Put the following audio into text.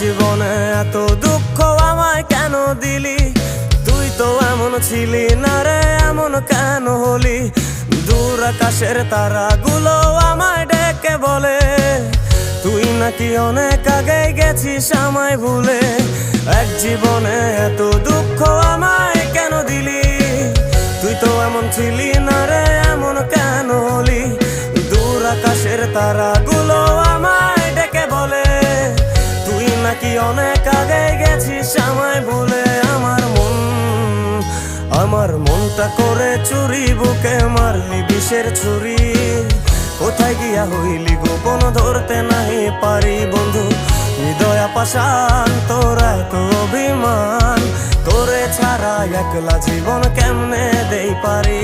জীবনে এত দুঃখ আমায় কেন দিলি? তুই তো এমন ছিলি না রে, এমন কেন হলি? দূর আকাশের তারাগুলো আমায় ডেকে বলে তুই নাকি অনেক আগে গেছিস আমায় ভুলে। এক জীবনে এত দুঃখ আমায় কেন দিলি? তুই তো এমন ছিলি না রে, এমন কেন হলি? দূর আকাশের তারাগুলো আমায় ডেকে বলে তুই নাকি অনেক আগে গেছিস আমায় ভুলে। আমার মনটা করে চুরি, বুকে মারলি বিষের ছুরি। কোথায় গিয়া হইলি গোপন ধরতে নাই পারি বন্ধু। হৃদয় পাষাণ তোর এত অভিমান, তোরে ছাড়া একলা জীবন কেমনে দেই পারি?